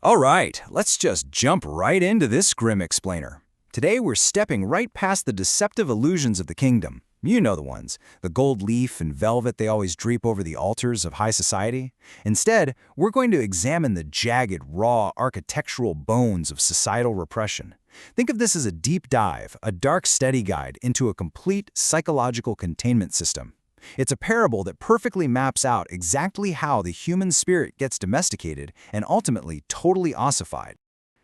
All right, let's just jump right into this Grim Explainer. Today we're stepping right past the deceptive illusions of the kingdom. You know the ones, the gold leaf and velvet they always drape over the altars of high society. Instead, we're going to examine the jagged, raw, architectural bones of societal repression. Think of this as a deep dive, a dark study guide into a complete psychological containment system. It's a parable that perfectly maps out exactly how the human spirit gets domesticated and ultimately totally ossified.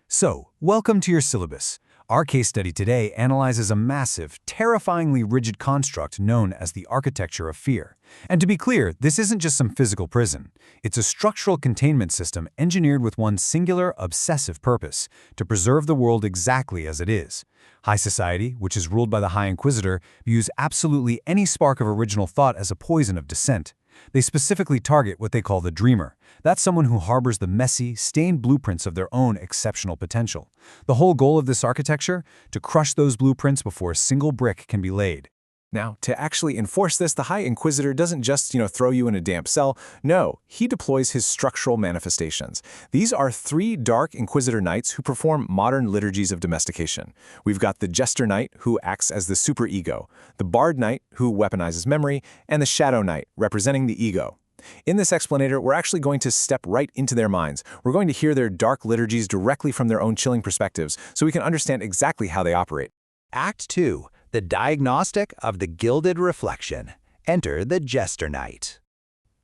So, welcome to your syllabus. Our case study today analyzes a massive, terrifyingly rigid construct known as the architecture of fear. And to be clear, this isn't just some physical prison. It's a structural containment system engineered with one singular, obsessive purpose: to preserve the world exactly as it is. High society, which is ruled by the High Inquisitor, views absolutely any spark of original thought as a poison of dissent. They specifically target what they call the dreamer. That's someone who harbors the messy, stained blueprints of their own exceptional potential. The whole goal of this architecture? To crush those blueprints before a single brick can be laid. Now, to actually enforce this, the High Inquisitor doesn't just, throw you in a damp cell. No, he deploys his structural manifestations. These are 3 Dark Inquisitor Knights who perform modern liturgies of domestication. We've got the Jester Knight, who acts as the superego, the Bard Knight, who weaponizes memory, and the Shadow Knight, representing the ego. In this explanator, we're actually going to step right into their minds. We're going to hear their dark liturgies directly from their own chilling perspectives, so we can understand exactly how they operate. Act 2. The Diagnostic of the Gilded Reflection. Enter the Jester Knight.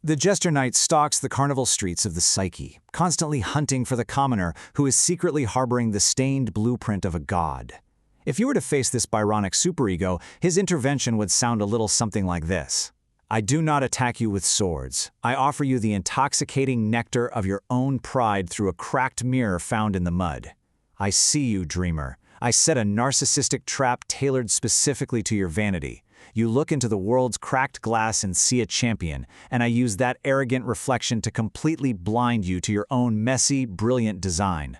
The Jester Knight stalks the carnival streets of the psyche, constantly hunting for the commoner who is secretly harboring the stained blueprint of a god. If you were to face this Byronic superego, his intervention would sound a little something like this. I do not attack you with swords. I offer you the intoxicating nectar of your own pride through a cracked mirror found in the mud. I see you, dreamer. I set a narcissistic trap tailored specifically to your vanity. You look into the world's cracked glass and see a champion, and I use that arrogant reflection to completely blind you to your own messy, brilliant design.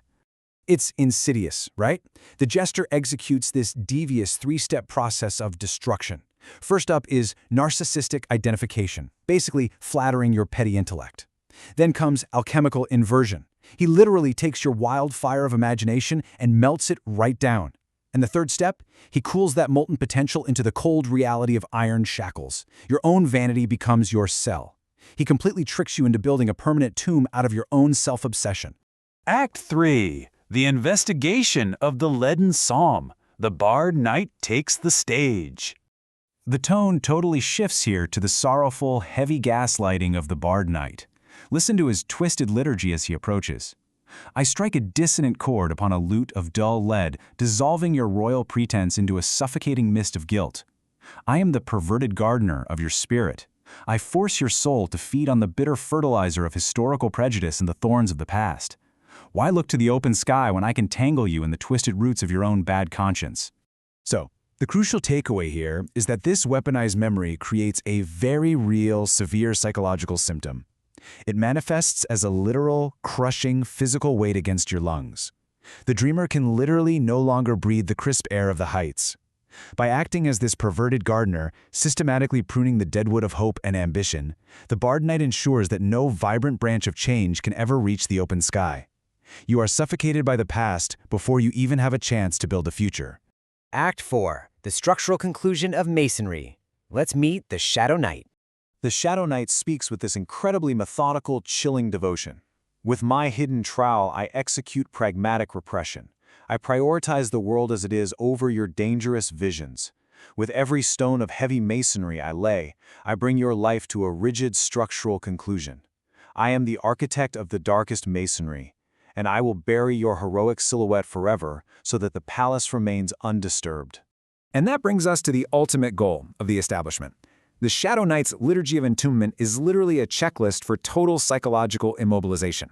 It's insidious, right? The jester executes this devious 3-step process of destruction. First up is narcissistic identification, basically flattering your petty intellect. Then comes alchemical inversion. He literally takes your wildfire of imagination and melts it right down. And the third step? He cools that molten potential into the cold reality of iron shackles. Your own vanity becomes your cell. He completely tricks you into building a permanent tomb out of your own self-obsession. Act 3. The Investigation of the Leaden Psalm. The Bard Knight takes the stage. The tone totally shifts here to the sorrowful, heavy gaslighting of the Bard Knight. Listen to his twisted liturgy as he approaches. I strike a dissonant chord upon a lute of dull lead, dissolving your royal pretense into a suffocating mist of guilt. I am the perverted gardener of your spirit. I force your soul to feed on the bitter fertilizer of historical prejudice and the thorns of the past. Why look to the open sky when I can tangle you in the twisted roots of your own bad conscience? So, the crucial takeaway here is that this weaponized memory creates a very real, severe psychological symptom. It manifests as a literal, crushing physical weight against your lungs. The dreamer can literally no longer breathe the crisp air of the heights. By acting as this perverted gardener, systematically pruning the deadwood of hope and ambition, the Bard Knight ensures that no vibrant branch of change can ever reach the open sky. You are suffocated by the past before you even have a chance to build a future. Act 4. The Structural Conclusion of Masonry. Let's meet the Shadow Knight. The Shadow Knight speaks with this incredibly methodical, chilling devotion. With my hidden trowel, I execute pragmatic repression. I prioritize the world as it is over your dangerous visions. With every stone of heavy masonry I lay, I bring your life to a rigid structural conclusion. I am the architect of the darkest masonry, and I will bury your heroic silhouette forever so that the palace remains undisturbed. And that brings us to the ultimate goal of the establishment. The Shadow Knight's Liturgy of Entombment is literally a checklist for total psychological immobilization.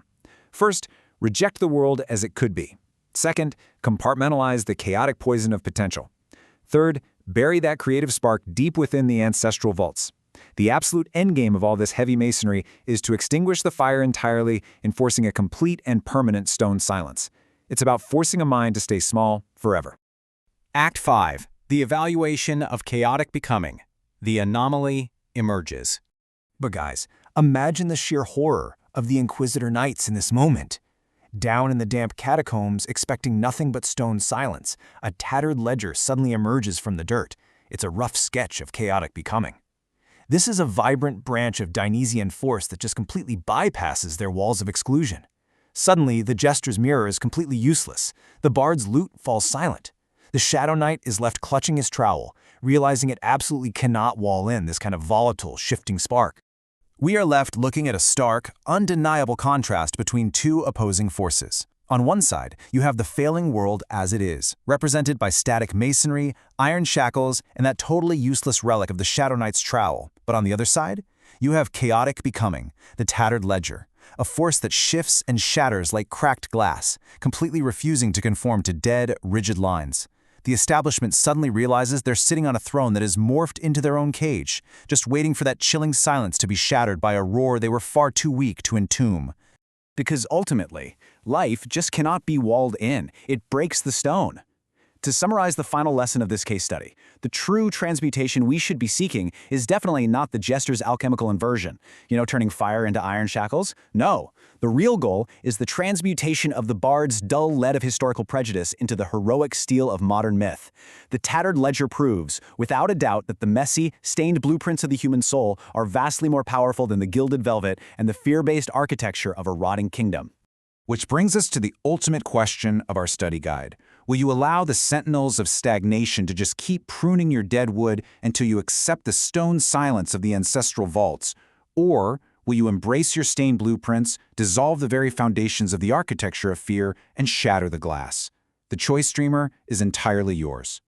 First, reject the world as it could be. Second, compartmentalize the chaotic poison of potential. Third, bury that creative spark deep within the ancestral vaults. The absolute endgame of all this heavy masonry is to extinguish the fire entirely, enforcing a complete and permanent stone silence. It's about forcing a mind to stay small forever. Act 5. The Evaluation of Chaotic Becoming. The Anomaly Emerges. But guys, imagine the sheer horror of the Inquisitor Knights in this moment. Down in the damp catacombs, expecting nothing but stone silence, a tattered ledger suddenly emerges from the dirt. It's a rough sketch of chaotic becoming. This is a vibrant branch of Dionysian force that just completely bypasses their walls of exclusion. Suddenly, the jester's mirror is completely useless. The bard's lute falls silent. The Shadow Knight is left clutching his trowel, realizing it absolutely cannot wall in this kind of volatile, shifting spark. We are left looking at a stark, undeniable contrast between two opposing forces. On one side, you have the failing world as it is, represented by static masonry, iron shackles, and that totally useless relic of the Shadow Knight's trowel. But on the other side, you have chaotic becoming, the tattered ledger, a force that shifts and shatters like cracked glass, completely refusing to conform to dead, rigid lines. The establishment suddenly realizes they're sitting on a throne that is morphed into their own cage, just waiting for that chilling silence to be shattered by a roar they were far too weak to entomb. Because ultimately, life just cannot be walled in. It breaks the stone. To summarize the final lesson of this case study, the true transmutation we should be seeking is definitely not the jester's alchemical inversion, turning fire into iron shackles. No, the real goal is the transmutation of the bard's dull lead of historical prejudice into the heroic steel of modern myth. The tattered ledger proves, without a doubt, that the messy, stained blueprints of the human soul are vastly more powerful than the gilded velvet and the fear-based architecture of a rotting kingdom. Which brings us to the ultimate question of our study guide. Will you allow the sentinels of stagnation to just keep pruning your dead wood until you accept the stone silence of the ancestral vaults? Or will you embrace your stained blueprints, dissolve the very foundations of the architecture of fear, and shatter the glass? The choice, dreamer, is entirely yours.